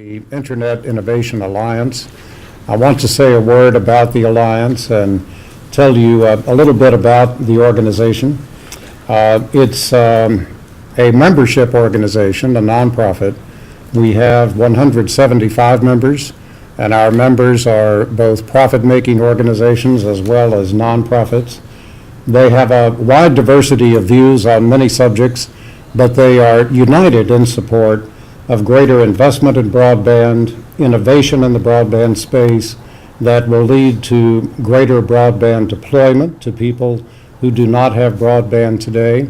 the Internet Innovation Alliance. I want to say a word about the Alliance and tell you a little bit about the organization. It's a membership organization, a nonprofit. We have 175 members, and our members are both profit-making organizations as well as nonprofits. They have a wide diversity of views on many subjects, but they are united in support of greater investment in broadband, innovation in the broadband space that will lead to greater broadband deployment to people who do not have broadband today,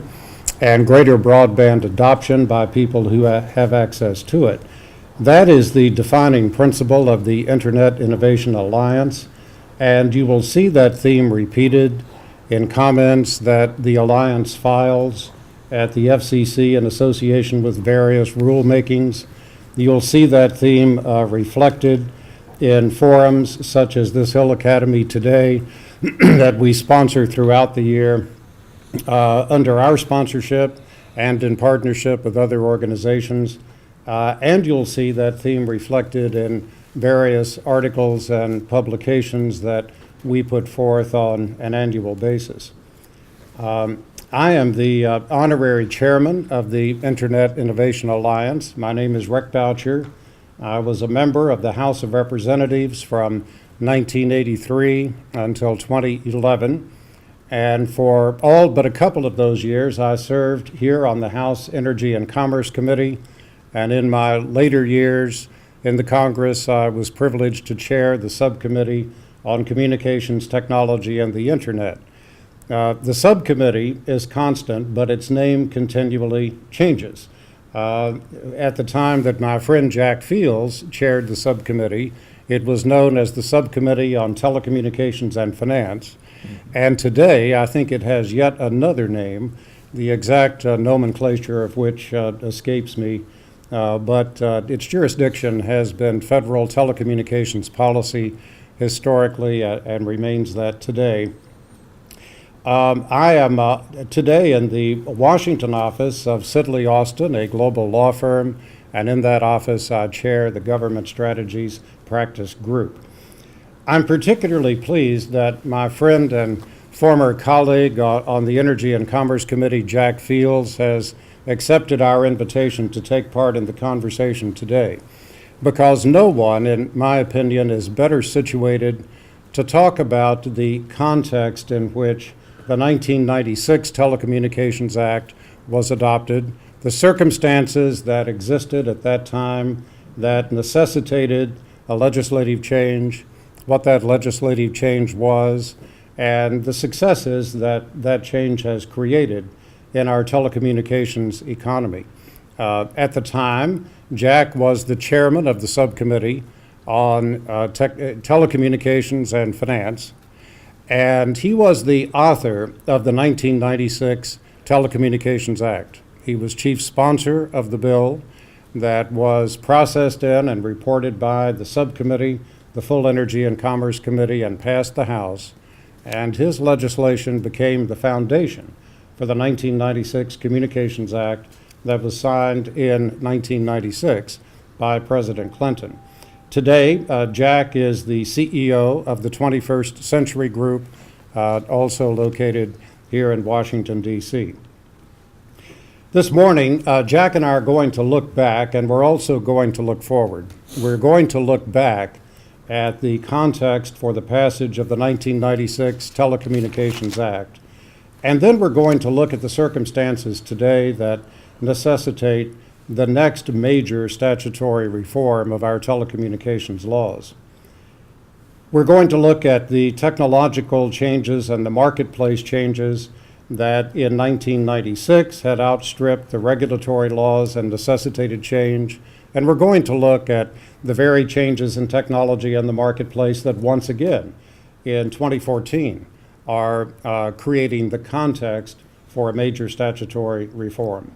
and greater broadband adoption by people who have access to it. That is the defining principle of the Internet Innovation Alliance, and you will see that theme repeated in comments that the Alliance files at the FCC in association with various rulemakings. You'll see that theme reflected in forums such as this Hill Academy today that we sponsor throughout the year under our sponsorship and in partnership with other organizations. And you'll see that theme reflected in various articles and publications that we put forth on an annual basis. I am the honorary chairman of the Internet Innovation Alliance. My name is Rick Boucher. I was a member of the House of Representatives from 1983 until 2011. And for all but a couple of those years, I served here on the House Energy and Commerce Committee. And in my later years in the Congress, I was privileged to chair the Subcommittee on Communications, Technology, and the Internet. The subcommittee is constant, but its name continually changes. At the time that my friend Jack Fields chaired the subcommittee, it was known as the Subcommittee on Telecommunications and Finance. And today, I think it has yet another name, the exact nomenclature of which escapes me, but its jurisdiction has been Federal Telecommunications Policy historically and remains that today. I am today in the Washington office of Sidley Austin, a global law firm, and in that office I chair the Government Strategies Practice Group. I'm particularly pleased that my friend and former colleague on the Energy and Commerce Committee, Jack Fields, has accepted our invitation to take part in the conversation today, because no one, in my opinion, is better situated to talk about the context in which the 1996 Telecommunications Act was adopted, the circumstances that existed at that time that necessitated a legislative change, what that legislative change was, and the successes that that change has created in our telecommunications economy. At the time, Jack was the chairman of the subcommittee on telecommunications and finance, and he was the author of the 1996 Telecommunications Act. He was chief sponsor of the bill that was processed in and reported by the subcommittee, the full Energy and Commerce Committee, and passed the House. And his legislation became the foundation for the 1996 Communications Act that was signed in 1996 by President Clinton. Today, Jack is the CEO of the 21st Century Group, also located here in Washington, D.C. This morning, Jack and I are going to look back, and we're also going to look forward. We're going to look back at the context for the passage of the 1996 Telecommunications Act, and then we're going to look at the circumstances today that necessitate the next major statutory reform of our telecommunications laws. We're going to look at the technological changes and the marketplace changes that in 1996 had outstripped the regulatory laws and necessitated change. And we're going to look at the very changes in technology and the marketplace that once again in 2014 are creating the context for a major statutory reform.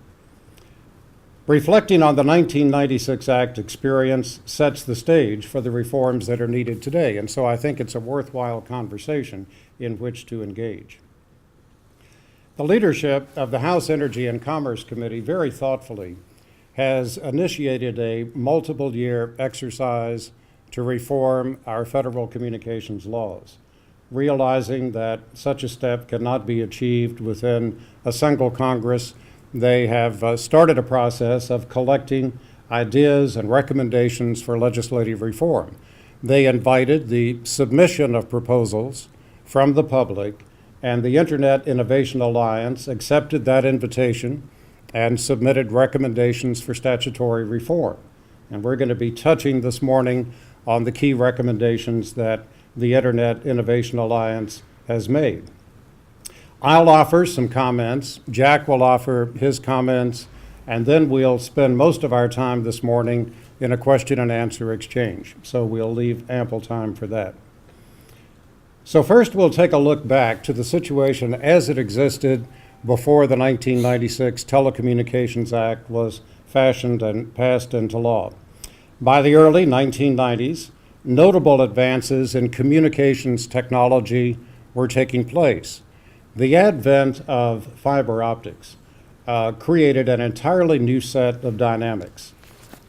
Reflecting on the 1996 Act experience sets the stage for the reforms that are needed today, and so I think it's a worthwhile conversation in which to engage. The leadership of the House Energy and Commerce Committee very thoughtfully has initiated a multiple-year exercise to reform our federal communications laws, realizing that such a step cannot be achieved within a single Congress. They have started a process of collecting ideas and recommendations for legislative reform. They invited the submission of proposals from the public, and the Internet Innovation Alliance accepted that invitation and submitted recommendations for statutory reform. And we're going to be touching this morning on the key recommendations that the Internet Innovation Alliance has made. I'll offer some comments, Jack will offer his comments, and then we'll spend most of our time this morning in a question and answer exchange. So we'll leave ample time for that. So first we'll take a look back to the situation as it existed before the 1996 Telecommunications Act was fashioned and passed into law. By the early 1990s, notable advances in communications technology were taking place. The advent of fiber optics created an entirely new set of dynamics.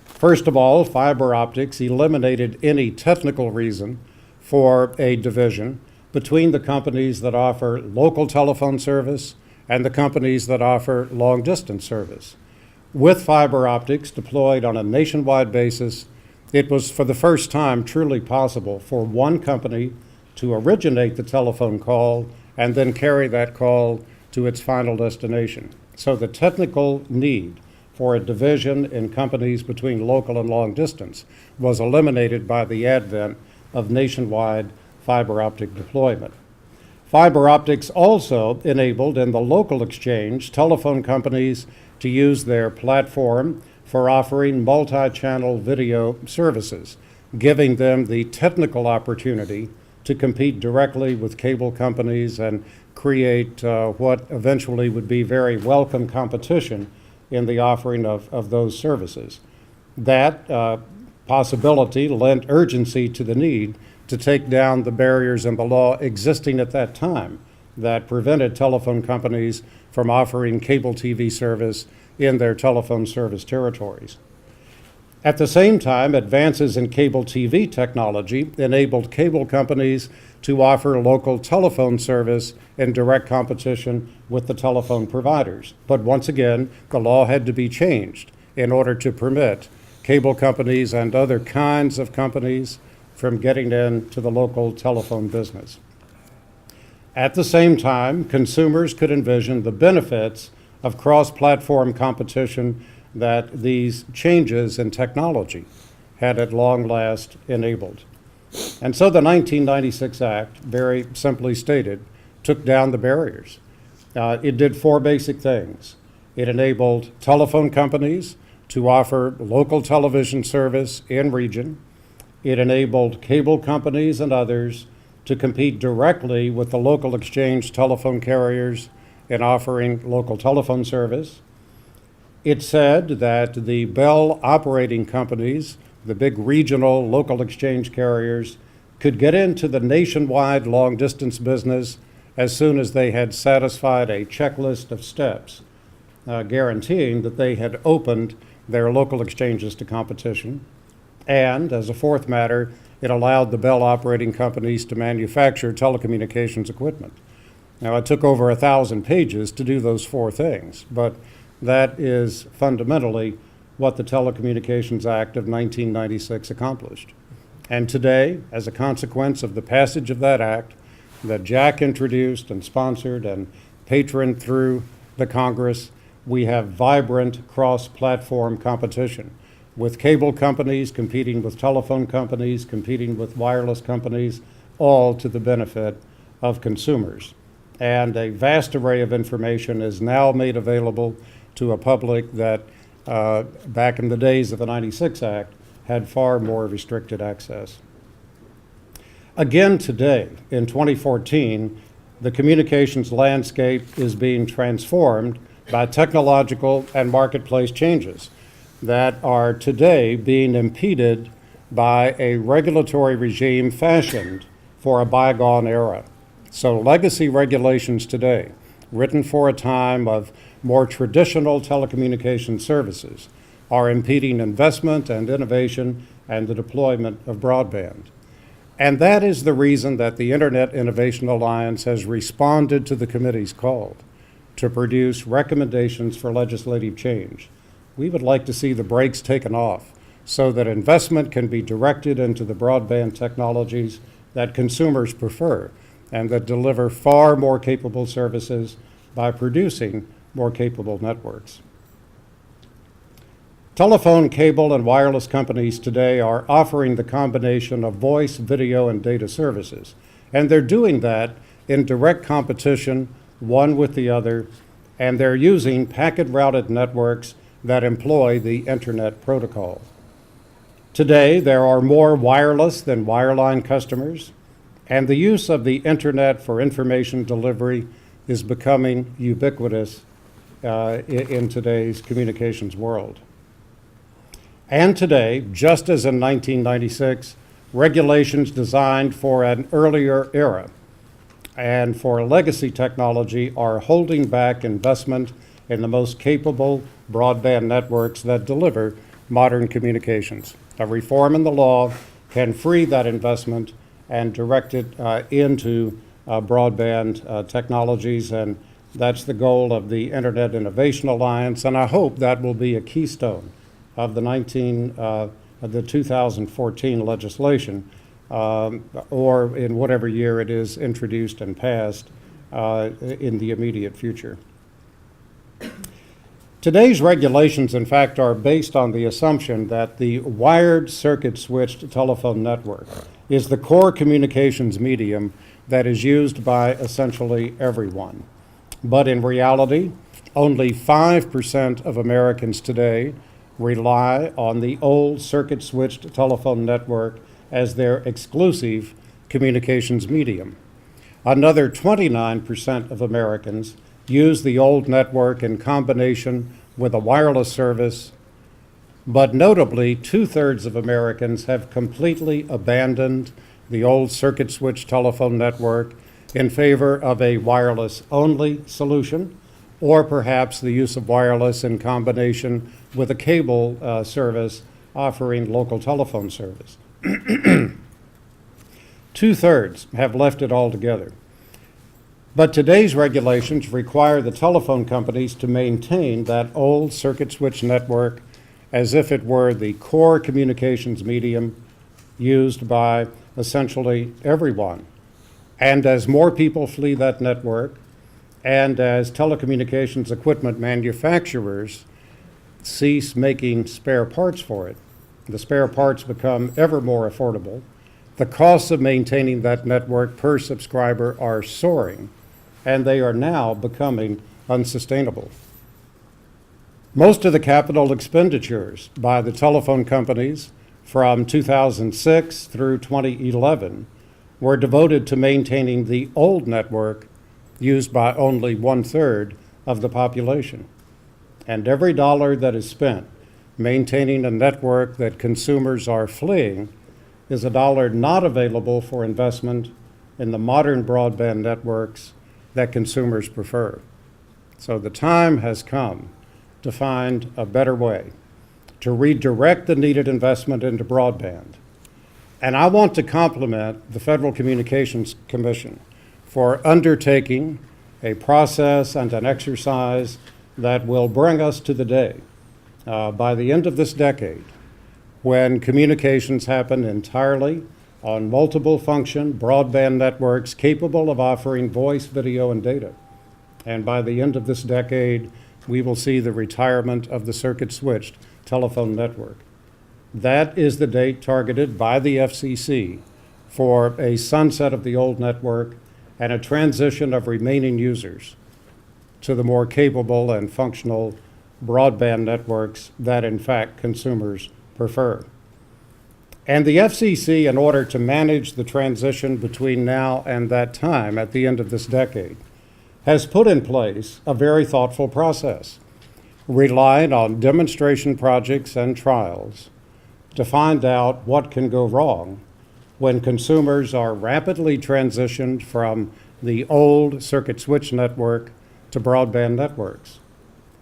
First of all, fiber optics eliminated any technical reason for a division between the companies that offer local telephone service and the companies that offer long-distance service. With fiber optics deployed on a nationwide basis, it was for the first time truly possible for one company to originate the telephone call and then carry that call to its final destination. So the technical need for a division in companies between local and long distance was eliminated by the advent of nationwide fiber optic deployment. Fiber optics also enabled in the local exchange telephone companies to use their platform for offering multi-channel video services, giving them the technical opportunity to compete directly with cable companies and create what eventually would be very welcome competition in the offering of those services. That possibility lent urgency to the need to take down the barriers in the law existing at that time that prevented telephone companies from offering cable TV service in their telephone service territories. At the same time, advances in cable TV technology enabled cable companies to offer local telephone service in direct competition with the telephone providers. But once again, the law had to be changed in order to permit cable companies and other kinds of companies from getting into the local telephone business. At the same time, consumers could envision the benefits of cross-platform competition that these changes in technology had at long last enabled. And so the 1996 Act, very simply stated, took down the barriers. It did four basic things. It enabled telephone companies to offer local television service in region. It enabled cable companies and others to compete directly with the local exchange telephone carriers in offering local telephone service. It said that the Bell operating companies, the big regional local exchange carriers, could get into the nationwide long-distance business as soon as they had satisfied a checklist of steps, guaranteeing that they had opened their local exchanges to competition. And, as a fourth matter, it allowed the Bell operating companies to manufacture telecommunications equipment. Now, it took over 1,000 pages to do those four things, but that is fundamentally what the Telecommunications Act of 1996 accomplished. And today, as a consequence of the passage of that act that Jack introduced and sponsored and patroned through the Congress, we have vibrant cross-platform competition, with cable companies competing with telephone companies, competing with wireless companies, all to the benefit of consumers. And a vast array of information is now made available to a public that back in the days of the 96 Act had far more restricted access. Again today, in 2014, the communications landscape is being transformed by technological and marketplace changes that are today being impeded by a regulatory regime fashioned for a bygone era. So legacy regulations today, written for a time of more traditional telecommunications services, are impeding investment and innovation and the deployment of broadband. And that is the reason that the Internet Innovation Alliance has responded to the committee's call to produce recommendations for legislative change. We would like to see the brakes taken off so that investment can be directed into the broadband technologies that consumers prefer and that deliver far more capable services by producing more capable networks. Telephone, cable, and wireless companies today are offering the combination of voice, video, and data services, and they're doing that in direct competition, one with the other, and they're using packet-routed networks that employ the Internet Protocol. Today, there are more wireless than wireline customers, and the use of the Internet for information delivery is becoming ubiquitous in today's communications world. And today, just as in 1996, regulations designed for an earlier era and for legacy technology are holding back investment in the most capable broadband networks that deliver modern communications. A reform in the law can free that investment and direct it into broadband technologies, and that's the goal of the Internet Innovation Alliance, and I hope that will be a keystone of the 2014 legislation, or in whatever year it is introduced and passed in the immediate future. Today's regulations, in fact, are based on the assumption that the wired circuit-switched telephone network is the core communications medium that is used by essentially everyone. But in reality, only 5% of Americans today rely on the old circuit-switched telephone network as their exclusive communications medium. Another 29% of Americans use the old network in combination with a wireless service, but notably, 2/3 of Americans have completely abandoned the old circuit-switched telephone network in favor of a wireless-only solution, or perhaps the use of wireless in combination with a cable service offering local telephone service. 2/3 have left it altogether. But today's regulations require the telephone companies to maintain that old circuit switch network as if it were the core communications medium used by essentially everyone. And as more people flee that network, and as telecommunications equipment manufacturers cease making spare parts for it, the spare parts become ever more affordable. The costs of maintaining that network per subscriber are soaring, and they are now becoming unsustainable. Most of the capital expenditures by the telephone companies from 2006 through 2011 were devoted to maintaining the old network used by only 1/3 of the population. And every dollar that is spent maintaining a network that consumers are fleeing is a dollar not available for investment in the modern broadband networks that consumers prefer. So the time has come to find a better way to redirect the needed investment into broadband. And I want to compliment the Federal Communications Commission for undertaking a process and an exercise that will bring us to the day, by the end of this decade, when communications happen entirely on multiple function broadband networks capable of offering voice, video, and data. And by the end of this decade, we will see the retirement of the circuit-switched telephone network. That is the date targeted by the FCC for a sunset of the old network and a transition of remaining users to the more capable and functional broadband networks that, in fact, consumers prefer. And the FCC, in order to manage the transition between now and that time, at the end of this decade, has put in place a very thoughtful process, relying on demonstration projects and trials to find out what can go wrong when consumers are rapidly transitioned from the old circuit switch network to broadband networks.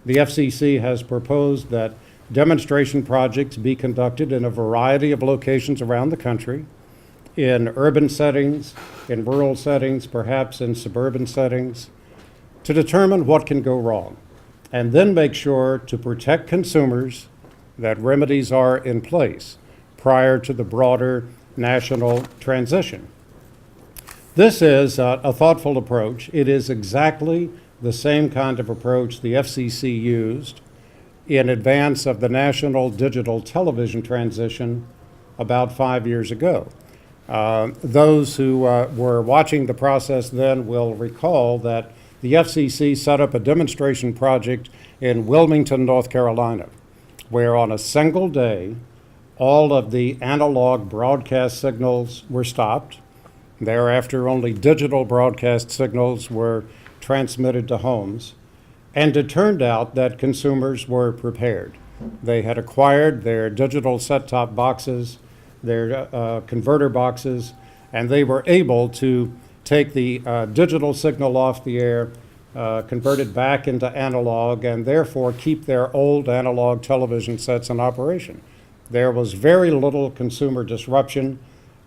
The FCC has proposed that demonstration projects be conducted in a variety of locations around the country, in urban settings, in rural settings, perhaps in suburban settings, to determine what can go wrong, and then make sure to protect consumers that remedies are in place prior to the broader national transition. This is a thoughtful approach. It is exactly the same kind of approach the FCC used in advance of the national digital television transition about 5 years ago. Those who were watching the process then will recall that the FCC set up a demonstration project in Wilmington, North Carolina, where on a single day, all of the analog broadcast signals were stopped. Thereafter, only digital broadcast signals were transmitted to homes. And it turned out that consumers were prepared. They had acquired their digital set-top boxes, their converter boxes, and they were able to take the digital signal off the air, convert it back into analog, and therefore keep their old analog television sets in operation. There was very little consumer disruption,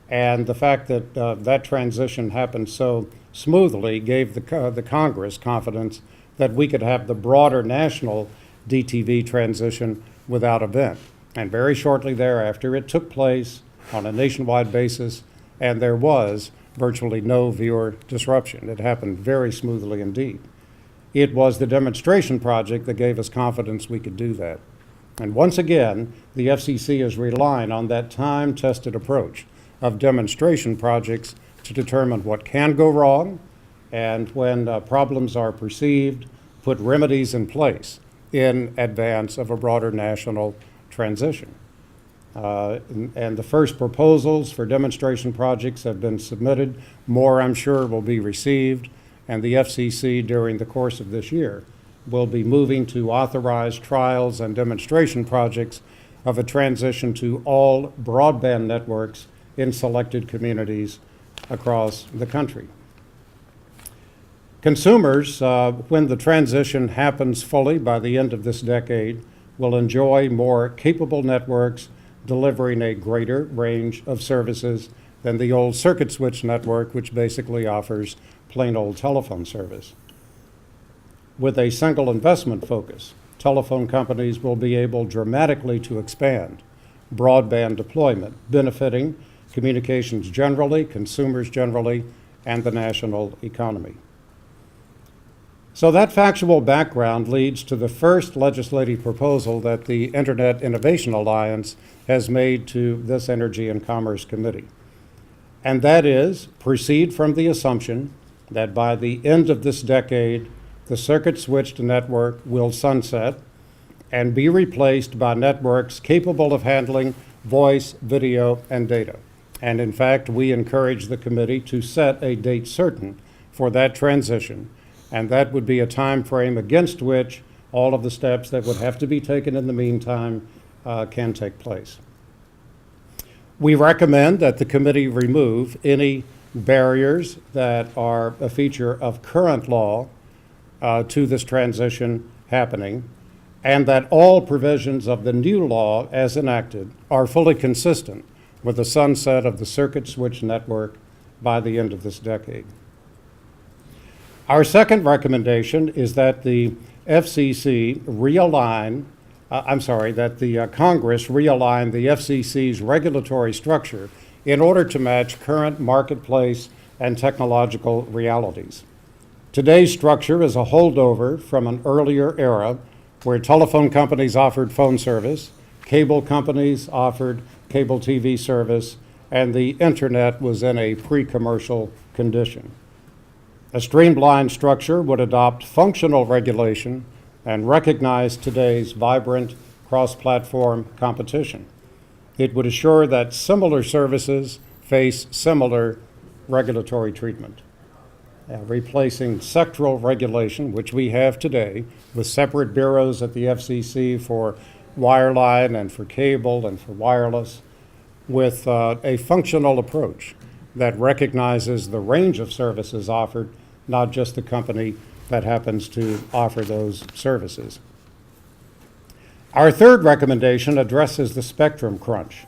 and the fact that that transition happened so smoothly gave the Congress confidence that we could have the broader national DTV transition without event. And very shortly thereafter, it took place on a nationwide basis, and there was virtually no viewer disruption. It happened very smoothly indeed. It was the demonstration project that gave us confidence we could do that. And once again, the FCC is relying on that time-tested approach of demonstration projects to determine what can go wrong, and when problems are perceived, put remedies in place in advance of a broader national transition. And the first proposals for demonstration projects have been submitted. More, I'm sure, will be received, and the FCC during the course of this year will be moving to authorize trials and demonstration projects of a transition to all broadband networks in selected communities across the country. Consumers, when the transition happens fully by the end of this decade, will enjoy more capable networks delivering a greater range of services than the old circuit switch network, which basically offers plain old telephone service. With a single investment focus, telephone companies will be able dramatically to expand broadband deployment, benefiting communications generally, consumers generally, and the national economy. So that factual background leads to the first legislative proposal that the Internet Innovation Alliance has made to this Energy and Commerce Committee. And that is, proceed from the assumption that by the end of this decade, the circuit-switched network will sunset and be replaced by networks capable of handling voice, video, and data. And in fact, we encourage the committee to set a date certain for that transition, and that would be a time frame against which all of the steps that would have to be taken in the meantime can take place. We recommend that the committee remove any barriers that are a feature of current law to this transition happening, and that all provisions of the new law as enacted are fully consistent with the sunset of the circuit switch network by the end of this decade. Our second recommendation is that the FCC realign, that the Congress realign the FCC's regulatory structure in order to match current marketplace and technological realities. Today's structure is a holdover from an earlier era where telephone companies offered phone service, cable companies offered cable TV service, and the internet was in a pre-commercial condition. A streamlined structure would adopt functional regulation and recognize today's vibrant cross-platform competition. It would assure that similar services face similar regulatory treatment. Replacing sectoral regulation, which we have today, with separate bureaus at the FCC for wireline and for cable and for wireless, with a functional approach that recognizes the range of services offered, not just the company that happens to offer those services. Our third recommendation addresses the spectrum crunch,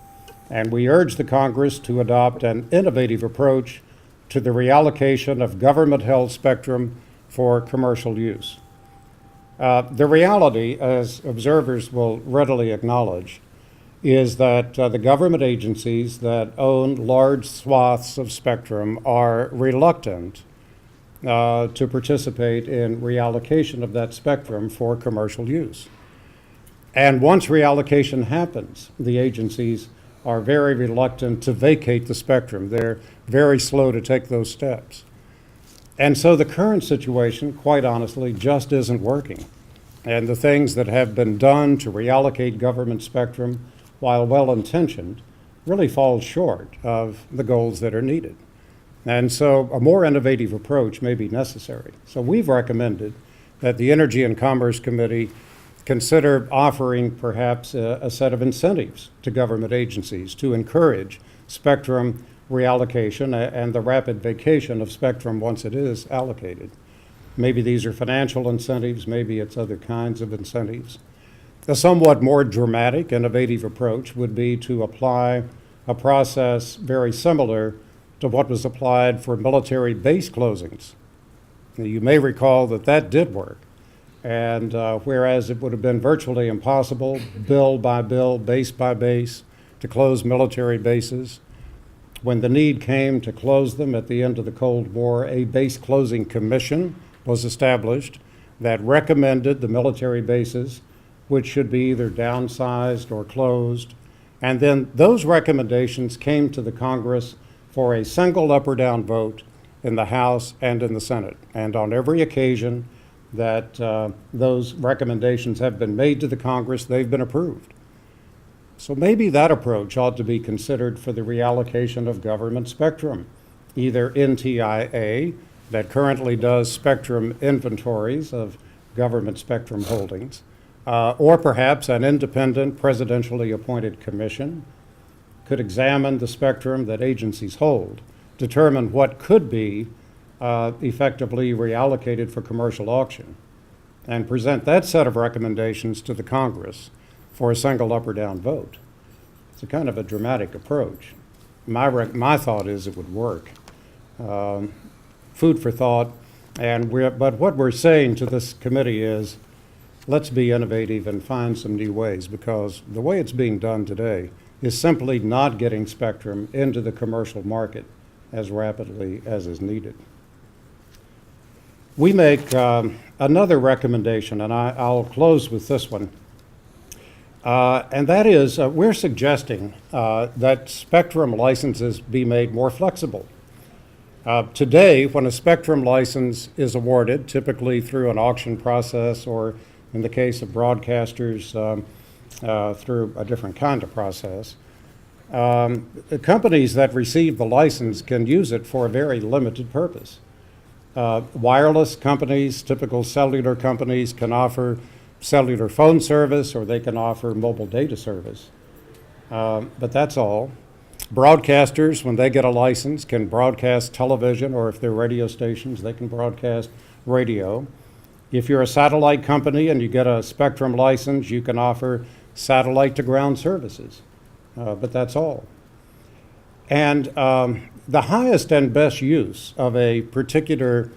and we urge the Congress to adopt an innovative approach to the reallocation of government-held spectrum for commercial use. The reality, as observers will readily acknowledge, is that the government agencies that own large swaths of spectrum are reluctant to participate in reallocation of that spectrum for commercial use. And once reallocation happens, the agencies are very reluctant to vacate the spectrum. They're very slow to take those steps. And so the current situation, quite honestly, just isn't working. And the things that have been done to reallocate government spectrum, while well-intentioned, really fall short of the goals that are needed. And so a more innovative approach may be necessary. So we've recommended that the Energy and Commerce Committee consider offering perhaps a set of incentives to government agencies to encourage spectrum reallocation and the rapid vacation of spectrum once it is allocated. Maybe these are financial incentives, maybe it's other kinds of incentives. A somewhat more dramatic, innovative approach would be to apply a process very similar to what was applied for military base closings. You may recall that that did work. And whereas it would have been virtually impossible, bill by bill, base by base, to close military bases, when the need came to close them at the end of the Cold War, a base closing commission was established that recommended the military bases which should be either downsized or closed. And then those recommendations came to the Congress for a single up or down vote in the House and in the Senate. And on every occasion that those recommendations have been made to the Congress, they've been approved. So maybe that approach ought to be considered for the reallocation of government spectrum, either NTIA, that currently does spectrum inventories of government spectrum holdings, or perhaps an independent presidentially appointed commission could examine the spectrum that agencies hold, determine what could be effectively reallocated for commercial auction, and present that set of recommendations to the Congress for a single up or down vote. It's a kind of a dramatic approach. My thought is it would work. Food for thought, but what we're saying to this committee is, let's be innovative and find some new ways, because the way it's being done today is simply not getting spectrum into the commercial market as rapidly as is needed. We make another recommendation, and I'll close with this one, and that is we're suggesting that spectrum licenses be made more flexible. Today, when a spectrum license is awarded, typically through an auction process or in the case of broadcasters through a different kind of process, the companies that receive the license can use it for a very limited purpose. Wireless companies, typical cellular companies, can offer cellular phone service or they can offer mobile data service. But that's all. Broadcasters, when they get a license, can broadcast television, or if they're radio stations, they can broadcast radio. If you're a satellite company and you get a spectrum license, you can offer satellite to ground services. But that's all. And the highest and best use of a particular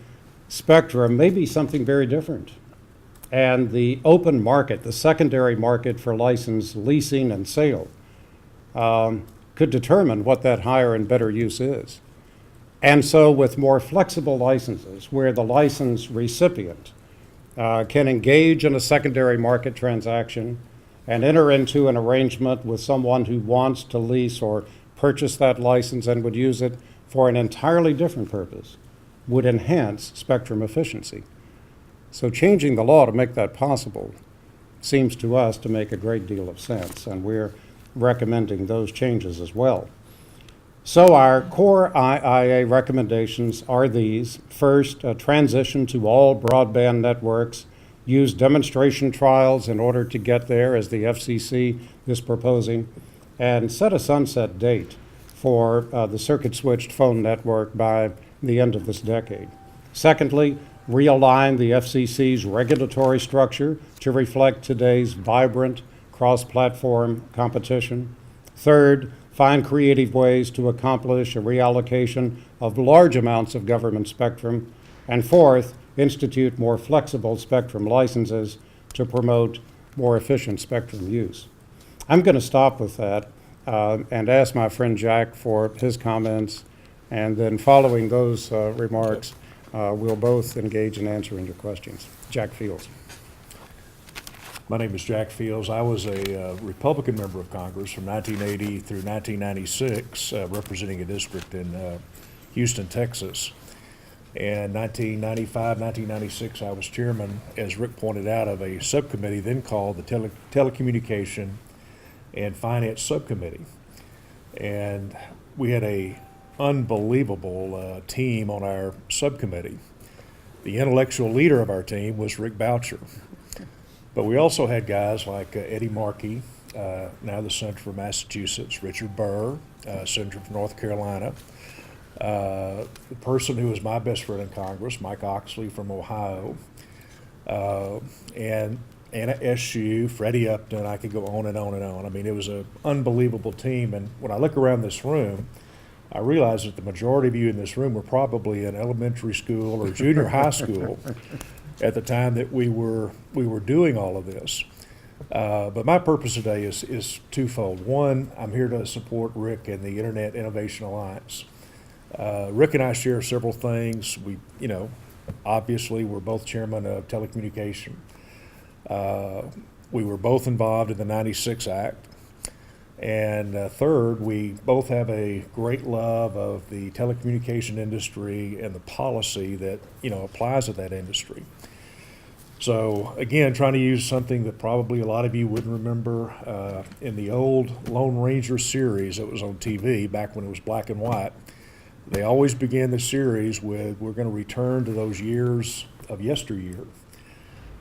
spectrum may be something very different. And the open market, the secondary market for license leasing and sale, could determine what that higher and better use is. And so with more flexible licenses, where the license recipient can engage in a secondary market transaction and enter into an arrangement with someone who wants to lease or purchase that license and would use it for an entirely different purpose, would enhance spectrum efficiency. So changing the law to make that possible seems to us to make a great deal of sense, and we're recommending those changes as well. So our core IIA recommendations are these. First, a transition to all broadband networks. Use demonstration trials in order to get there, as the FCC is proposing, and set a sunset date for the circuit-switched phone network by the end of this decade. Secondly, realign the FCC's regulatory structure to reflect today's vibrant cross-platform competition. Third, find creative ways to accomplish a reallocation of large amounts of government spectrum. And fourth, institute more flexible spectrum licenses to promote more efficient spectrum use. I'm going to stop with that and ask my friend Jack for his comments, and then following those remarks, we'll both engage in answering your questions. Jack Fields. My name is Jack Fields. I was a Republican member of Congress from 1980 through 1996, representing a district in Houston, Texas. And 1995, 1996, I was chairman, as Rick pointed out, of a subcommittee then called the Telecommunication and Finance Subcommittee. And we had a unbelievable team on our subcommittee. The intellectual leader of our team was Rick Boucher. But we also had guys like Eddie Markey, now the Senator from Massachusetts, Richard Burr, Senator from North Carolina, the person who was my best friend in Congress, Mike Oxley from Ohio, and Anna Eshoo, Freddie Upton. I could go on and on and on. I mean, it was an unbelievable team. And when I look around this room, I realize that the majority of you in this room were probably in elementary school or junior high school at the time that we were doing all of this. But my purpose today is twofold. One, I'm here to support Rick and the Internet Innovation Alliance. Rick and I share several things. Obviously, we're both chairman of Telecommunication. We were both involved in the 96 Act. And third, we both have a great love of the telecommunication industry and the policy that applies to that industry. So again, trying to use something that probably a lot of you wouldn't remember in the old Lone Ranger series that was on TV back when it was black and white. They always began the series with, we're going to return to those years of yesteryear.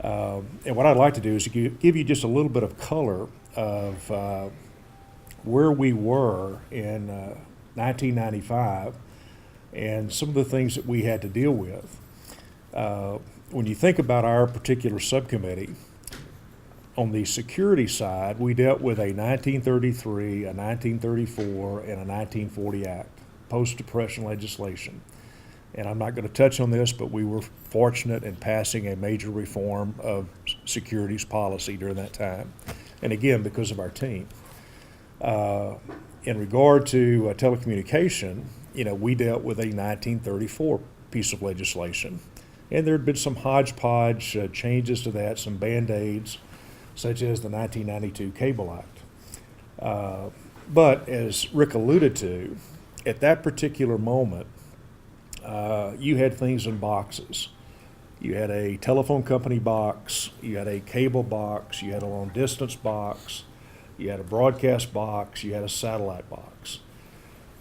And what I'd like to do is give you just a little bit of color of where we were in 1995 and some of the things that we had to deal with. When you think about our particular subcommittee, on the security side, we dealt with a 1933, a 1934, and a 1940 Act, post-Depression legislation. And I'm not going to touch on this, but we were fortunate in passing a major reform of securities policy during that time. And again, because of our team. In regard to telecommunication, we dealt with a 1934 piece of legislation. And there had been some hodgepodge changes to that, some Band-Aids, such as the 1992 Cable Act. But as Rick alluded to, at that particular moment, you had things in boxes. You had a telephone company box, you had a cable box, you had a long distance box, you had a broadcast box, you had a satellite box.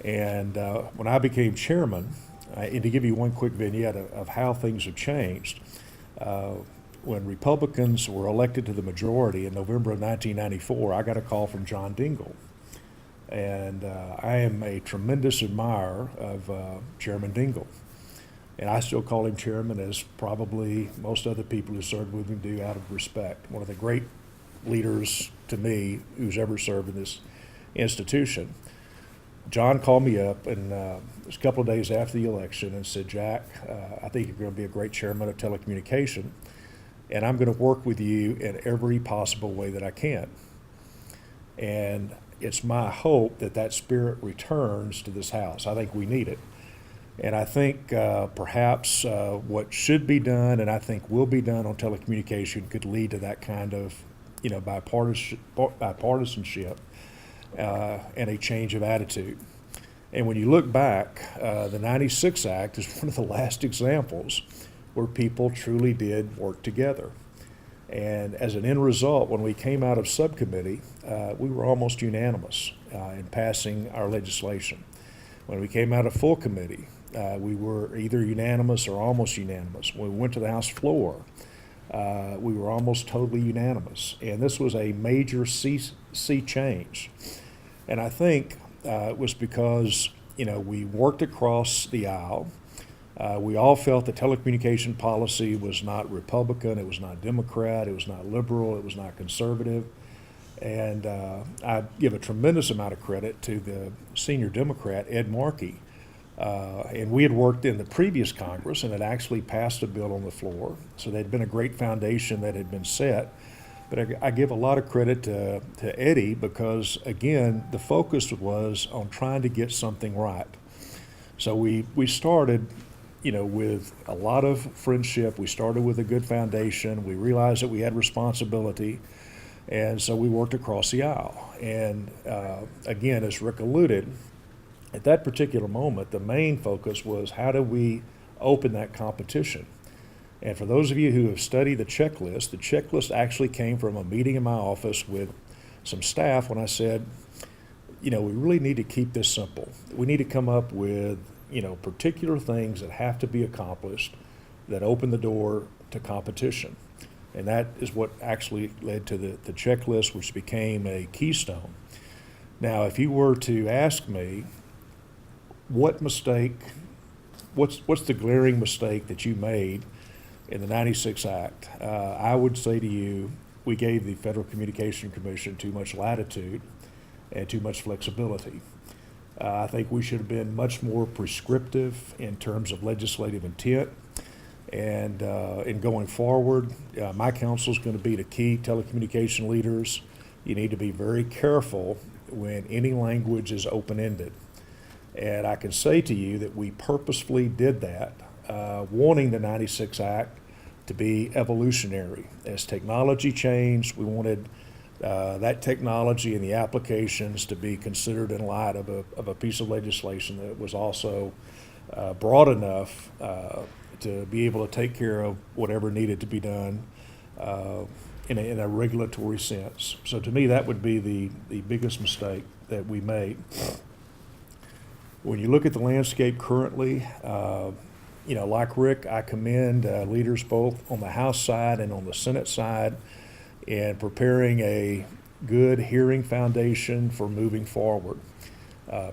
And when I became chairman, and to give you one quick vignette of how things have changed, when Republicans were elected to the majority in November of 1994, I got a call from John Dingell. And I am a tremendous admirer of Chairman Dingell. And I still call him chairman, as probably most other people who served with him do, out of respect. One of the great leaders to me who's ever served in this institution. John called me up, and it was a couple of days after the election, and said, Jack, I think you're going to be a great chairman of telecommunication, and I'm going to work with you in every possible way that I can. And it's my hope that that spirit returns to this House. I think we need it. And I think perhaps what should be done, and I think will be done on telecommunication, could lead to that kind of bipartisanship and a change of attitude. And when you look back, the 96 Act is one of the last examples where people truly did work together. And as an end result, when we came out of subcommittee, we were almost unanimous in passing our legislation. When we came out of full committee, we were either unanimous or almost unanimous. When we went to the House floor, we were almost totally unanimous. And this was a major sea change. And I think it was because, we worked across the aisle. We all felt the telecommunication policy was not Republican, it was not Democrat, it was not liberal, it was not conservative. And I give a tremendous amount of credit to the senior Democrat, Ed Markey. And we had worked in the previous Congress and had actually passed a bill on the floor. So there'd been a great foundation that had been set. But I give a lot of credit to Eddie because, again, the focus was on trying to get something right. So we started, with a lot of friendship. We started with a good foundation. We realized that we had responsibility. And so we worked across the aisle. And again, as Rick alluded, at that particular moment, the main focus was how do we open that competition? And for those of you who have studied the checklist actually came from a meeting in my office with some staff when I said, we really need to keep this simple. We need to come up with, particular things that have to be accomplished that open the door to competition. And that is what actually led to the checklist, which became a keystone. Now, if you were to ask me, what's the glaring mistake that you made in the 96 Act, I would say to you, we gave the Federal Communications Commission too much latitude and too much flexibility. I think we should have been much more prescriptive in terms of legislative intent. And in going forward, my counsel is going to be to key telecommunication leaders. You need to be very careful when any language is open-ended. And I can say to you that we purposefully did that, wanting the 96 Act to be evolutionary. As technology changed, we wanted that technology and the applications to be considered in light of a piece of legislation that was also broad enough to be able to take care of whatever needed to be done in a regulatory sense. So to me, that would be the biggest mistake that we made. When you look at the landscape currently, like Rick, I commend leaders both on the House side and on the Senate side in preparing a good hearing foundation for moving forward.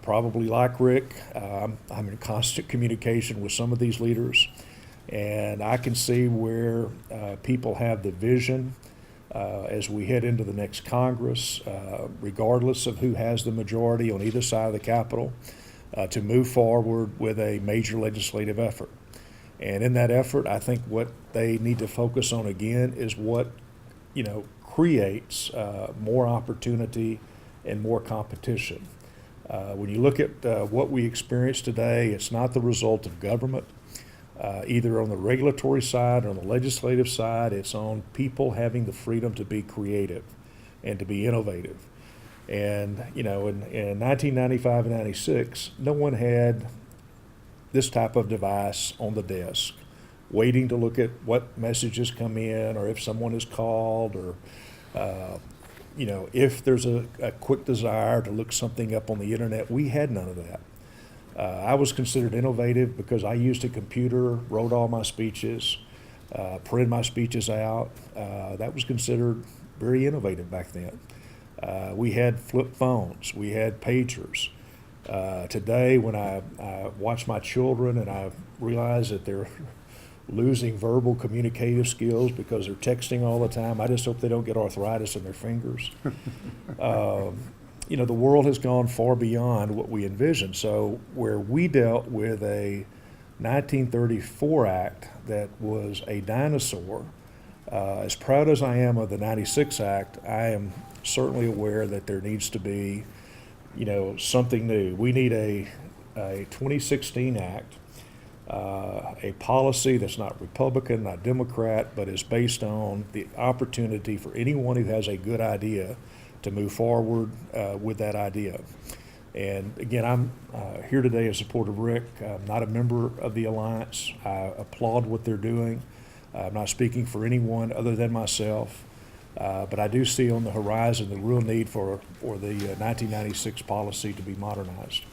Probably like Rick, I'm in constant communication with some of these leaders, and I can see where people have the vision as we head into the next Congress, regardless of who has the majority on either side of the Capitol, to move forward with a major legislative effort. And in that effort, I think what they need to focus on again is what, creates more opportunity and more competition. When you look at what we experience today, it's not the result of government, either on the regulatory side or on the legislative side. It's on people having the freedom to be creative and to be innovative. And, in 1995 and 96, no one had this type of device on the desk, waiting to look at what messages come in or if someone is called or, if there's a quick desire to look something up on the internet. We had none of that. I was considered innovative because I used a computer, wrote all my speeches, printed my speeches out. That was considered very innovative back then. We had flip phones, we had pagers. Today, when I watch my children and I realize that they're losing verbal communicative skills because they're texting all the time, I just hope they don't get arthritis in their fingers. The world has gone far beyond what we envisioned. So where we dealt with a 1934 Act that was a dinosaur, as proud as I am of the 96 Act, I am certainly aware that there needs to be, something new. We need a 2016 Act, a policy that's not Republican, not Democrat, but is based on the opportunity for anyone who has a good idea to move forward with that idea. And again, I'm here today in support of Rick. I'm not a member of the Alliance. I applaud what they're doing. I'm not speaking for anyone other than myself. But I do see on the horizon the real need for the 1996 policy to be modernized.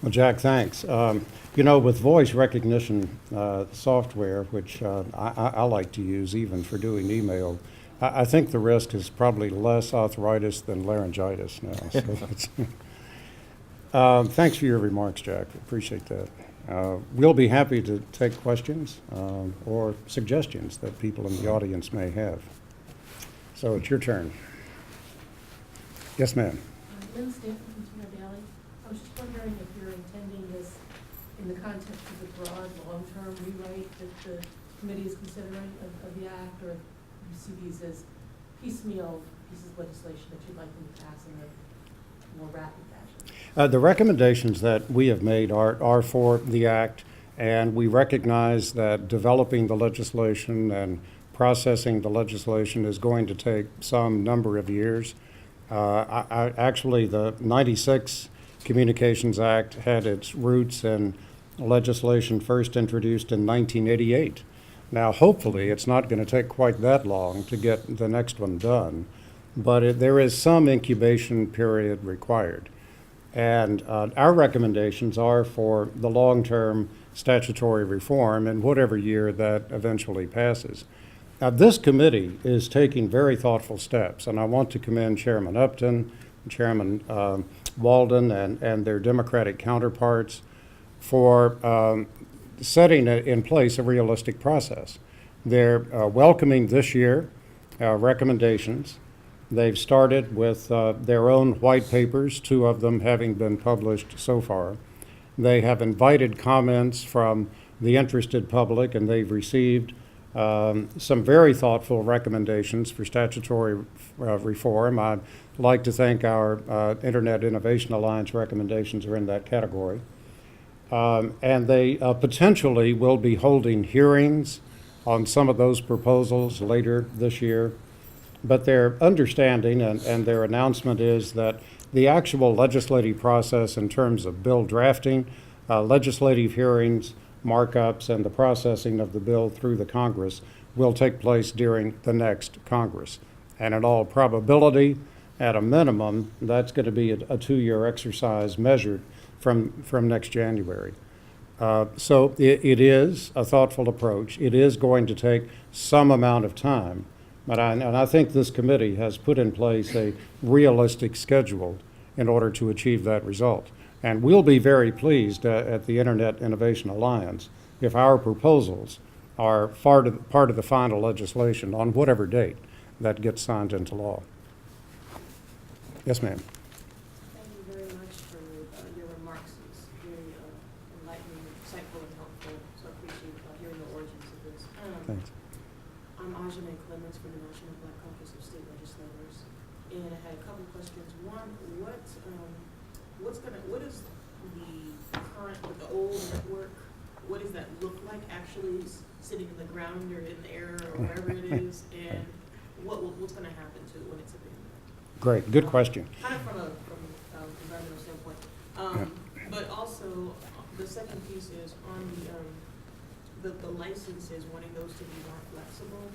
Well, Jack, thanks. With voice recognition software, which I like to use even for doing email, I think the risk is probably less arthritis than laryngitis now. So thanks for your remarks, Jack. Appreciate that. We'll be happy to take questions or suggestions that people in the audience may have. So it's your turn. Yes, ma'am. Lynn Stanton from Tenor Valley. I was just wondering if you're intending this in the context of the broad, long-term rewrite that the committee is considering of the act, or if you see these as piecemeal pieces of legislation that you'd like them to pass in a more rapid fashion? The recommendations that we have made are for the act, and we recognize that developing the legislation and processing the legislation is going to take some number of years. Actually, the 96 Communications Act had its roots in legislation first introduced in 1988. Now, hopefully, it's not going to take quite that long to get the next one done, but there is some incubation period required. And our recommendations are for the long-term statutory reform in whatever year that eventually passes. Now, this committee is taking very thoughtful steps, and I want to commend Chairman Upton, Chairman Walden, and their Democratic counterparts for setting in place a realistic process. They're welcoming this year recommendations. They've started with their own white papers, 2 of them having been published so far. They have invited comments from the interested public, and they've received some very thoughtful recommendations for statutory reform. I'd like to think our Internet Innovation Alliance recommendations are in that category. And they potentially will be holding hearings on some of those proposals later this year. But their understanding and their announcement is that the actual legislative process in terms of bill drafting, legislative hearings, markups, and the processing of the bill through the Congress will take place during the next Congress. And in all probability, at a minimum, that's going to be a 2-year exercise measured from next January. So it is a thoughtful approach. It is going to take some amount of time. But I think this committee has put in place a realistic schedule in order to achieve that result. And we'll be very pleased at the Internet Innovation Alliance if our proposals are part of the final legislation on whatever date that gets signed into law. Yes, ma'am. Thank you very much for your remarks. It's very enlightening, insightful, and helpful. So I appreciate hearing the origins of this. Thanks. I'm Ajane Clemens from the National Black Caucus of State Legislators, and I had a couple questions. One, what is the current, with the old network, what does that look like actually sitting in the ground or in the air or wherever it is, and what's going to happen to it when it's abandoned? Great, good question. Kind of from an environmental standpoint. But also, the second piece is on the licenses, wanting those to be more flexible.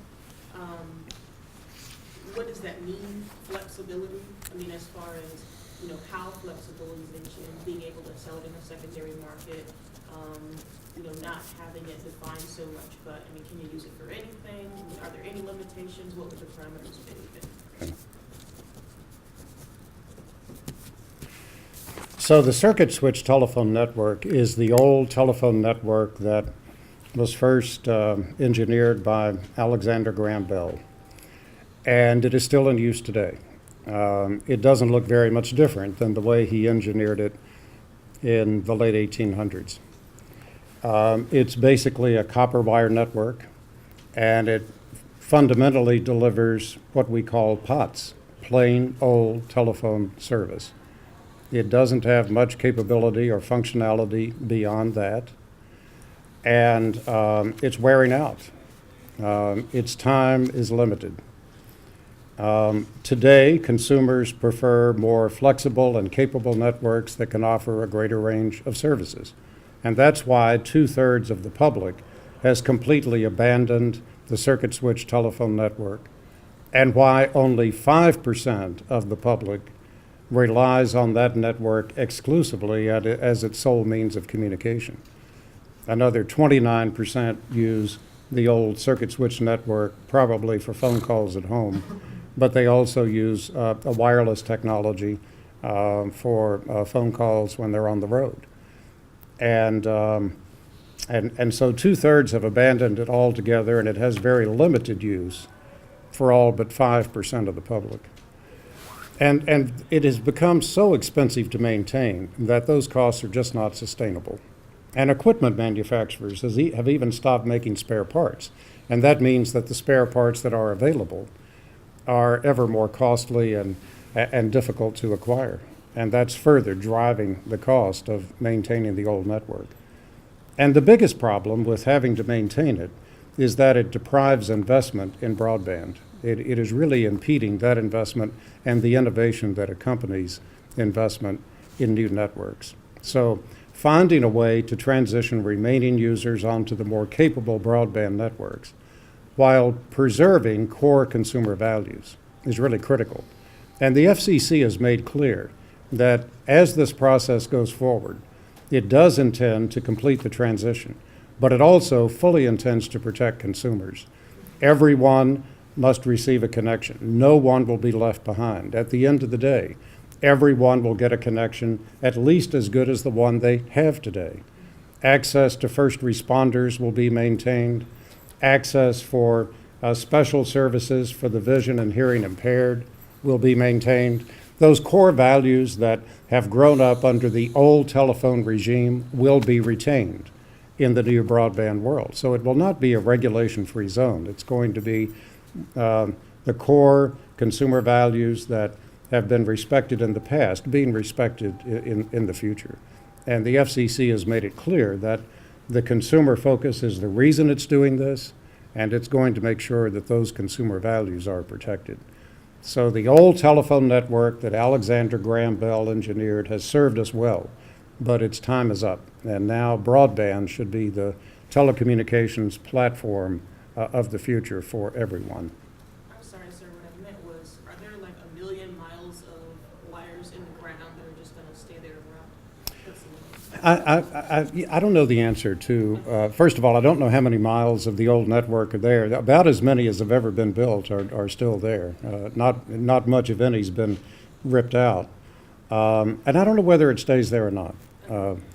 What does that mean, flexibility? I mean, as far as, how flexible is mentioned, being able to sell it in a secondary market, not having it defined so much, but, I mean, can you use it for anything? Are there any limitations? What would the parameters be? So the circuit switch telephone network is the old telephone network that was first engineered by Alexander Graham Bell, and it is still in use today. It doesn't look very much different than the way he engineered it in the late 1800s. It's basically a copper wire network, and it fundamentally delivers what we call POTS, plain old telephone service. It doesn't have much capability or functionality beyond that, and it's wearing out. Its time is limited. Today, consumers prefer more flexible and capable networks that can offer a greater range of services. And that's why 2/3 of the public has completely abandoned the circuit switch telephone network, and why only 5% of the public relies on that network exclusively as its sole means of communication. Another 29% use the old circuit switch network probably for phone calls at home, but they also use a wireless technology for phone calls when they're on the road. And so 2/3 have abandoned it altogether, and it has very limited use for all but 5% of the public. And it has become so expensive to maintain that those costs are just not sustainable. And equipment manufacturers have even stopped making spare parts. And that means that the spare parts that are available are ever more costly and difficult to acquire. And that's further driving the cost of maintaining the old network. And the biggest problem with having to maintain it is that it deprives investment in broadband. It is really impeding that investment and the innovation that accompanies investment in new networks. So finding a way to transition remaining users onto the more capable broadband networks while preserving core consumer values is really critical. And the FCC has made clear that as this process goes forward, it does intend to complete the transition, but it also fully intends to protect consumers. Everyone must receive a connection. No one will be left behind. At the end of the day, everyone will get a connection at least as good as the one they have today. Access to first responders will be maintained. Access for special services for the vision and hearing impaired will be maintained. Those core values that have grown up under the old telephone regime will be retained in the new broadband world. So it will not be a regulation-free zone. It's going to be the core consumer values that have been respected in the past being respected in the future. And the FCC has made it clear that the consumer focus is the reason it's doing this, and it's going to make sure that those consumer values are protected. So the old telephone network that Alexander Graham Bell engineered has served us well, but its time is up. And now broadband should be the telecommunications platform of the future for everyone. I'm sorry, sir, what I meant was, are there like 1 million miles of wires in the ground that are just gonna stay there around? I don't know the answer to, first of all, I don't know how many miles of the old network are there. About as many as have ever been built are still there. Not much of any's been ripped out. And I don't know whether it stays there or not.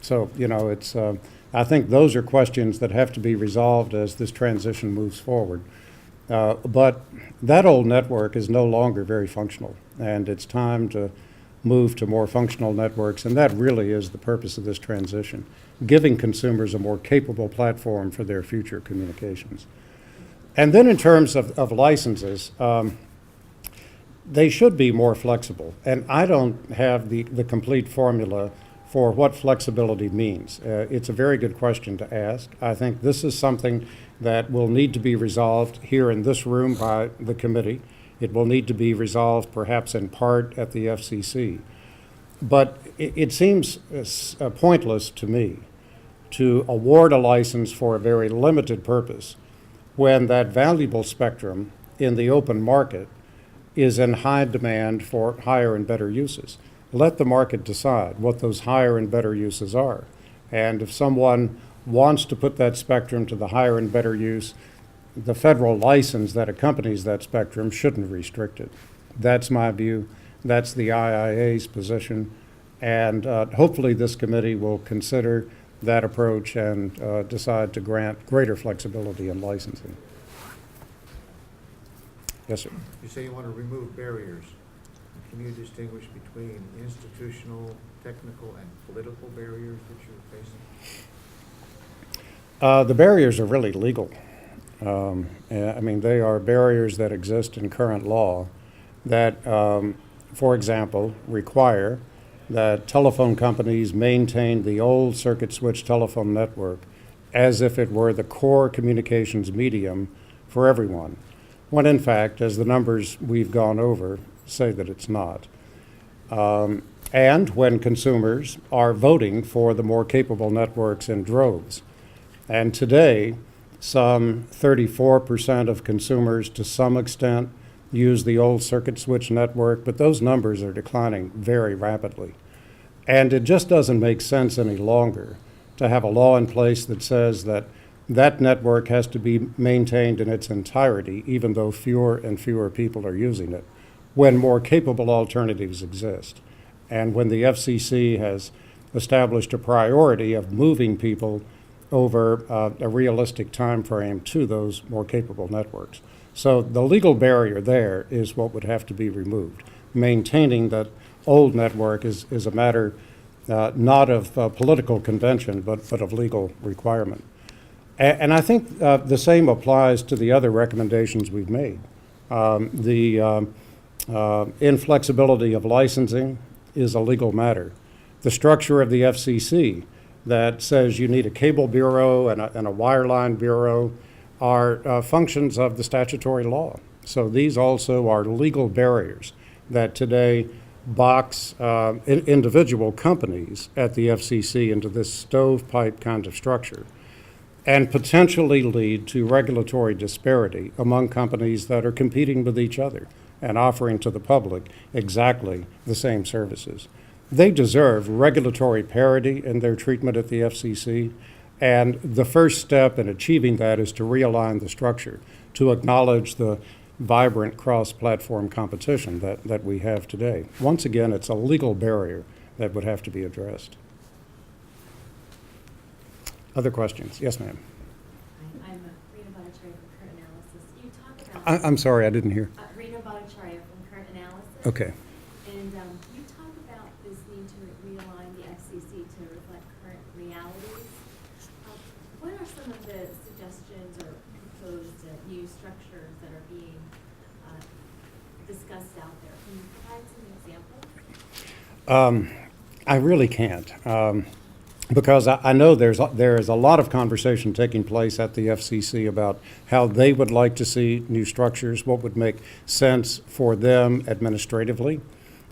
So, you know, it's, I think those are questions that have to be resolved as this transition moves forward. But that old network is no longer very functional, and it's time to move to more functional networks, and that really is the purpose of this transition, giving consumers a more capable platform for their future communications. And then in terms of licenses, they should be more flexible. And I don't have the complete formula for what flexibility means. It's a very good question to ask. I think this is something that will need to be resolved here in this room by the committee. It will need to be resolved perhaps in part at the FCC. But it seems pointless to me to award a license for a very limited purpose when that valuable spectrum in the open market is in high demand for higher and better uses. Let the market decide what those higher and better uses are. And if someone wants to put that spectrum to the higher and better use, the federal license that accompanies that spectrum shouldn't restrict it. That's my view. That's the IIA's position. And hopefully this committee will consider that approach and decide to grant greater flexibility in licensing. Yes, sir. You say you want to remove barriers. Can you distinguish between institutional, technical, and political barriers that you're facing? The barriers are really legal. I mean, they are barriers that exist in current law that, for example, require that telephone companies maintain the old circuit switch telephone network as if it were the core communications medium for everyone, when in fact, as the numbers we've gone over say that it's not. And when consumers are voting for the more capable networks in droves. And today, some 34% of consumers to some extent use the old circuit switch network, but those numbers are declining very rapidly. And it just doesn't make sense any longer to have a law in place that says that that network has to be maintained in its entirety, even though fewer and fewer people are using it, when more capable alternatives exist. And when the FCC has established a priority of moving people over a realistic time frame to those more capable networks. So the legal barrier there is what would have to be removed. maintaining that old network is a matter not of political convention, but of legal requirement. And I think the same applies to the other recommendations we've made. The inflexibility of licensing is a legal matter. The structure of the FCC that says you need a cable bureau and a wireline bureau are functions of the statutory law. So these also are legal barriers that today box individual companies at the FCC into this stovepipe kind of structure and potentially lead to regulatory disparity among companies that are competing with each other and offering to the public exactly the same services. They deserve regulatory parity in their treatment at the FCC, and the first step in achieving that is to realign the structure, to acknowledge the vibrant cross-platform competition that we have today. Once again, it's a legal barrier that would have to be addressed. Other questions? Yes, ma'am. I'm Rena Bhattacharya from Current Analysis. You talk about... I'm sorry, I didn't hear. Rena Bhattacharya from Current Analysis. Okay. And you talk about this need to realign the FCC to reflect current realities. What are some of the suggestions or proposed new structures that are being discussed out there? Can you provide some examples? I really can't. Because I know there is a lot of conversation taking place at the FCC about how they would like to see new structures, what would make sense for them administratively.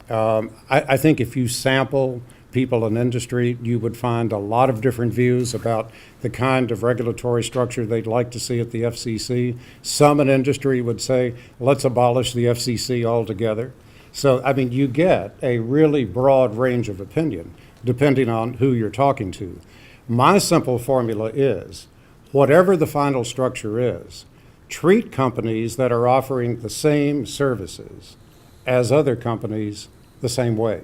I think if you sample people in industry, you would find a lot of different views about the kind of regulatory structure they'd like to see at the FCC. Some in industry would say, let's abolish the FCC altogether. So, I mean, you get a really broad range of opinion depending on who you're talking to. My simple formula is, whatever the final structure is, treat companies that are offering the same services as other companies the same way,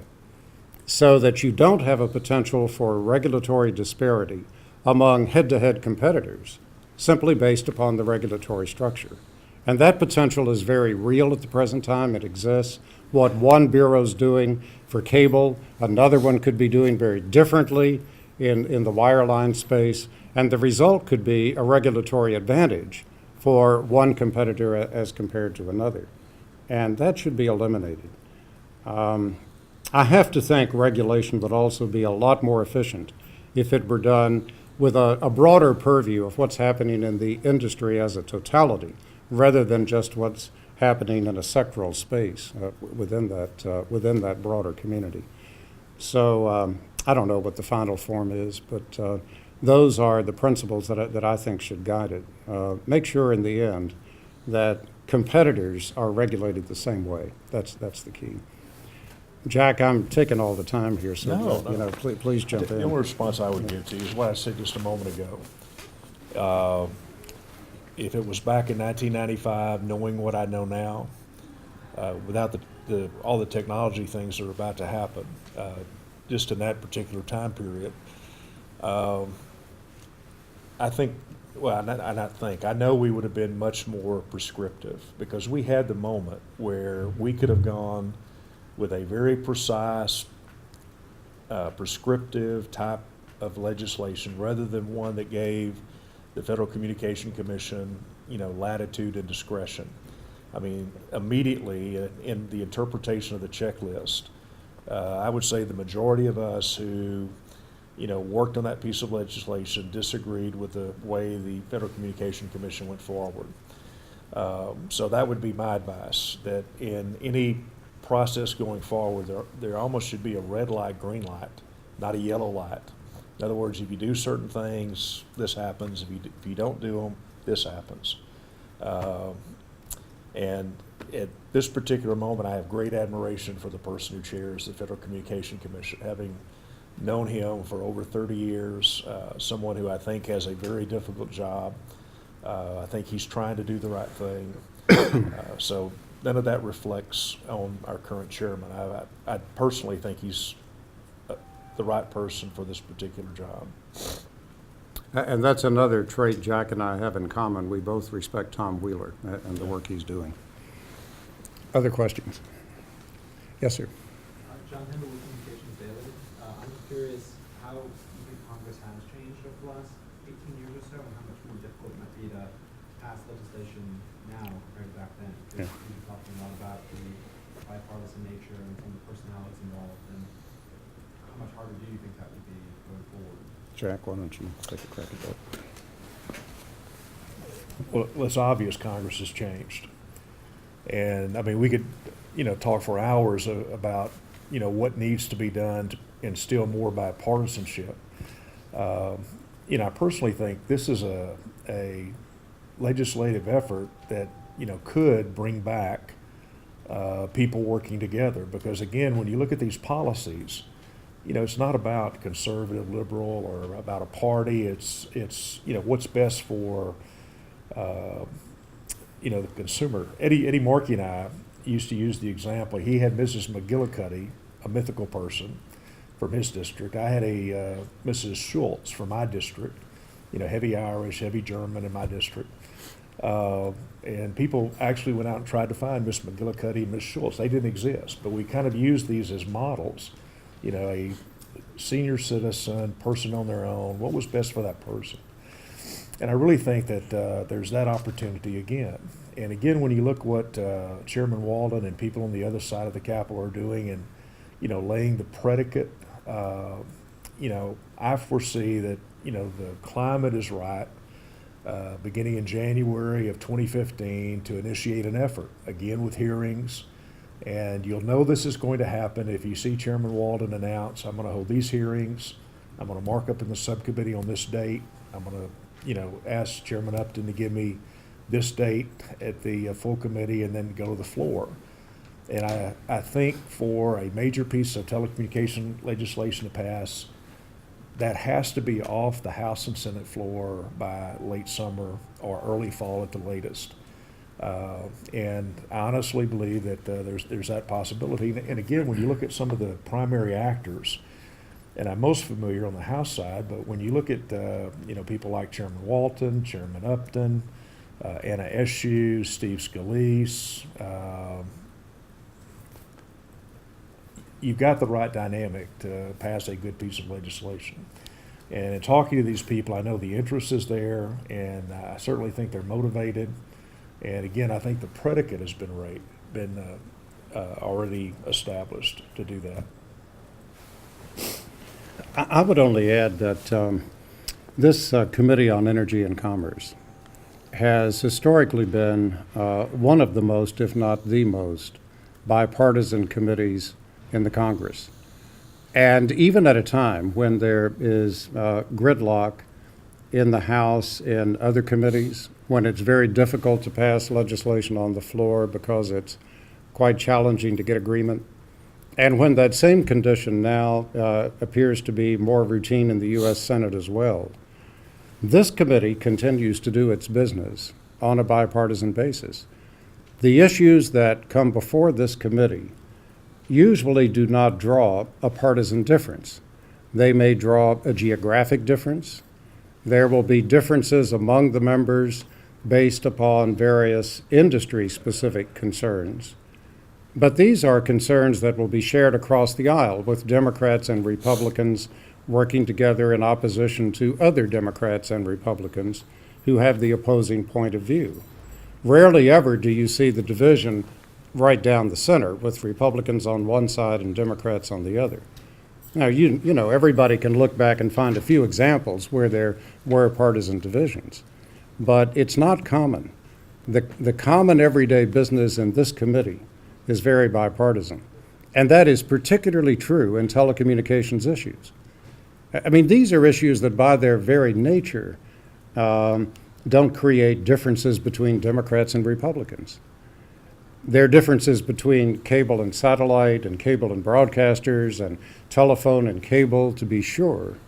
so that you don't have a potential for regulatory disparity among head-to-head competitors simply based upon the regulatory structure. And that potential is very real at the present time. It exists. What one bureau's doing for cable, another one could be doing very differently in the wireline space, and the result could be a regulatory advantage for one competitor as compared to another. And that should be eliminated. I have to think regulation would also be a lot more efficient if it were done with a broader purview of what's happening in the industry as a totality, rather than just what's happening in a sectoral space within that broader community. So I don't know what the final form is, but those are the principles that I think should guide it. Make sure in the end that competitors are regulated the same way. That's the key. Jack, I'm taking all the time here, so No. please jump The in. only response I would give to you is what I said just a moment ago. If it was back in 1995, knowing what I know now, without all the technology things that are about to happen, just in that particular time period, I know we would have been much more prescriptive, because we had the moment where we could have gone with a very precise, prescriptive type of legislation, rather than one that gave the Federal Communication Commission, latitude and discretion. I mean, immediately in the interpretation of the checklist, I would say the majority of us who, worked on that piece of legislation disagreed with the way the Federal Communication Commission went forward. So that would be my advice, that in any process going forward, there almost should be a red light, green light, not a yellow light. In other words, if you do certain things, this happens. If you don't do them, this happens. And at this particular moment, I have great admiration for the person who chairs the Federal Communication Commission, having known him for over 30 years, someone who I think has a very difficult job. I think he's trying to do the right thing. So none of that reflects on our current chairman. I personally think he's the right person for this particular job. And that's another trait Jack and I have in common. We both respect Tom Wheeler and the work he's doing. Other questions? Yes, sir. John Hendel with Communications Daily. I'm curious how you think Congress has changed over the last 18 years or so, and how much more difficult it might be to pass legislation now compared to back then. Because we've been talking a lot about the bipartisan nature and some of the personalities involved, and how much harder do you think that would be going forward? Jack, why don't you take a crack at that? Well, it's obvious Congress has changed. And, I mean, we could, talk for hours about, what needs to be done to instill more bipartisanship. I personally think this is a legislative effort that, could bring back people working together. Because, again, when you look at these policies, it's not about conservative, liberal, or about a party. It's what's best for the consumer. Eddie Markey and I used to use the example. He had Mrs. McGillicuddy, a mythical person from his district. I had a Mrs. Schultz from my district, heavy Irish, heavy German in my district. And people actually went out and tried to find Miss McGillicuddy and Miss Schultz. They didn't exist, but we kind of used these as models. A senior citizen, person on their own, what was best for that person? And I really think that there's that opportunity again. And again, when you look what Chairman Walden and people on the other side of the Capitol are doing and, laying the predicate, I foresee that, the climate is right, beginning in January of 2015 to initiate an effort, again with hearings. And you'll know this is going to happen if you see Chairman Walden announce, I'm going to hold these hearings, I'm going to mark up in the subcommittee on this date, I'm going to ask Chairman Upton to give me this date at the full committee and then go to the floor. And I think for a major piece of telecommunication legislation to pass, that has to be off the House and Senate floor by late summer or early fall at the latest. And I honestly believe that there's that possibility. And again, when you look at some of the primary actors, and I'm most familiar on the House side, but when you look at people like Chairman Walton, Chairman Upton, Anna Eshoo, Steve Scalise, you've got the right dynamic to pass a good piece of legislation. And in talking to these people, I know the interest is there, and I certainly think they're motivated. And again, I think the predicate has been already established to do that. I would only add that this Committee on Energy and Commerce has historically been one of the most, if not the most, bipartisan committees in the Congress. And even at a time when there is gridlock in the House, in other committees, when it's very difficult to pass legislation on the floor because it's quite challenging to get agreement, and when that same condition now appears to be more routine in the U.S. Senate as well, this committee continues to do its business on a bipartisan basis. The issues that come before this committee usually do not draw a partisan difference. They may draw a geographic difference. There will be differences among the members based upon various industry-specific concerns. But these are concerns that will be shared across the aisle, with Democrats and Republicans working together in opposition to other Democrats and Republicans who have the opposing point of view. Rarely ever do you see the division right down the center, with Republicans on one side and Democrats on the other. Now, you know, everybody can look back and find a few examples where there were partisan divisions, but it's not common. The common everyday business in this committee is very bipartisan, and that is particularly true in telecommunications issues. I mean, these are issues that by their very nature don't create differences between Democrats and Republicans. There are differences between cable and satellite and cable and broadcasters and telephone and cable, to be sure.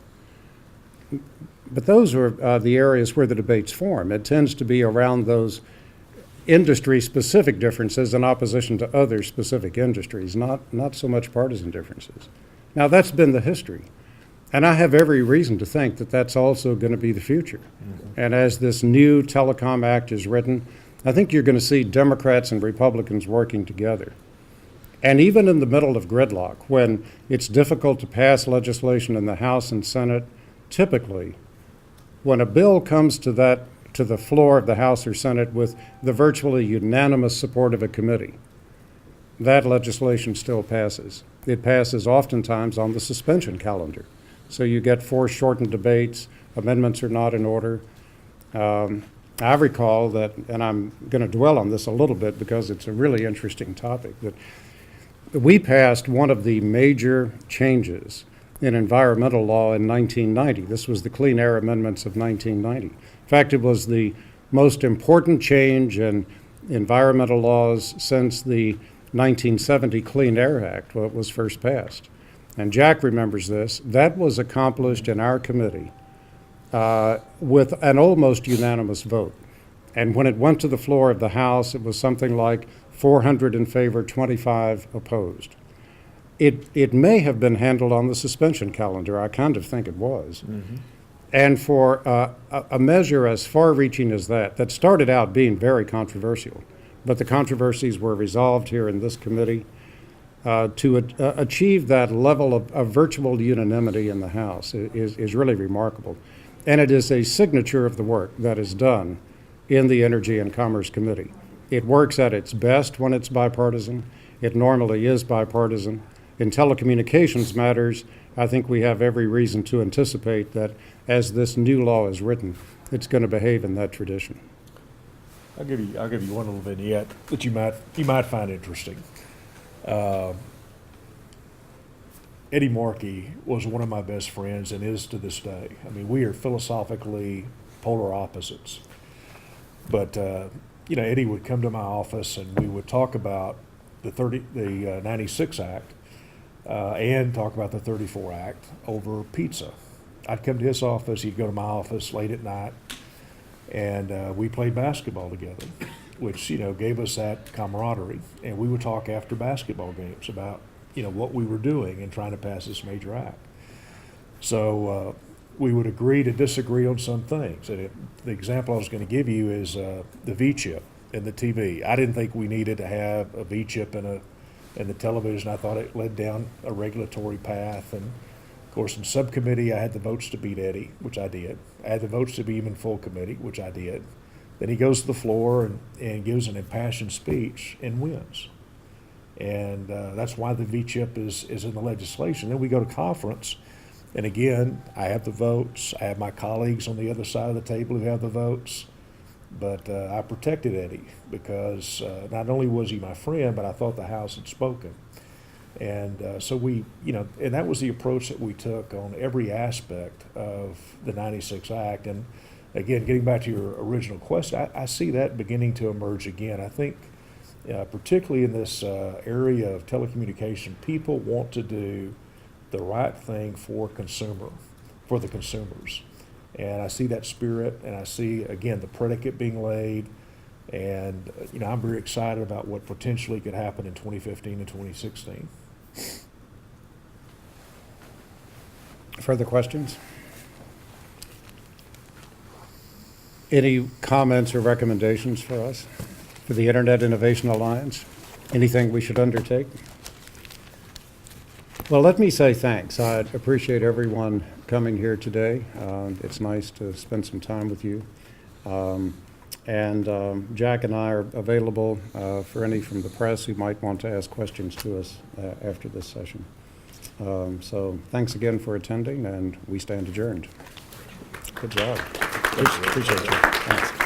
But those are the areas where the debates form. It tends to be around those industry-specific differences in opposition to other specific industries, not so much partisan differences. Now, that's been the history. And I have every reason to think that that's also going to be the future. Mm-hmm. And as this new Telecom Act is written, I think you're going to see Democrats and Republicans working together. And even in the middle of gridlock, when it's difficult to pass legislation in the House and Senate, typically, when a bill comes to the floor of the House or Senate with the virtually unanimous support of a committee, that legislation still passes. It passes oftentimes on the suspension calendar. So you get foreshortened debates, amendments are not in order. I recall that, and I'm going to dwell on this a little bit because it's a really interesting topic, that we passed one of the major changes in environmental law in 1990. This was the Clean Air Amendments of 1990. In fact, it was the most important change in environmental laws since the 1970 Clean Air Act, when it was first passed. And Jack remembers this. That was accomplished in our committee with an almost unanimous vote. And when it went to the floor of the House, it was something like 400 in favor, 25 opposed. It may have been handled on the suspension calendar. I kind of think it was. Mm-hmm. And for a measure as far-reaching as that started out being very controversial, but the controversies were resolved here in this committee to achieve that level of virtual unanimity in the House is really remarkable. And it is a signature of the work that is done in the Energy and Commerce Committee. It works at its best when it's bipartisan. It normally is bipartisan. In telecommunications matters, I think we have every reason to anticipate that as this new law is written, it's going to behave in that tradition. I'll give you one little vignette that you might find interesting. Eddie Markey was one of my best friends and is to this day. I mean, we are philosophically polar opposites. But Eddie would come to my office and we would talk about the 96 Act and talk about the 34 Act over pizza. I'd come to his office, he'd go to my office late at night, and we played basketball together, which gave us that camaraderie. And we would talk after basketball games about what we were doing and trying to pass this major act. So we would agree to disagree on some things. And the example I was going to give you is the V-chip in the TV. I didn't think we needed to have a V-chip in the television. I thought it led down a regulatory path. And of course, in subcommittee, I had the votes to beat Eddie, which I did. I had the votes to beat him in full committee, which I did. Then he goes to the floor and gives an impassioned speech and wins. And that's why the V-chip is in the legislation. Then we go to conference, and again, I have the votes. I have my colleagues on the other side of the table who have the votes. But I protected Eddie because not only was he my friend, but I thought the House had spoken. And so we, and that was the approach that we took on every aspect of the 96 Act. And again, getting back to your original question, I see that beginning to emerge again. I think particularly in this area of telecommunication, people want to do the right thing for the consumers. And I see that spirit, and I see, again, the predicate being laid. And, I'm very excited about what potentially could happen in 2015 and 2016. Further questions? Any comments or recommendations for us for the Internet Innovation Alliance? Anything we should undertake? Well, let me say thanks. I appreciate everyone coming here today. It's nice to spend some time with you. And Jack and I are available for any from the press who might want to ask questions to us after this session. So thanks again for attending, and we stand adjourned. Good job. Appreciate you. Thanks.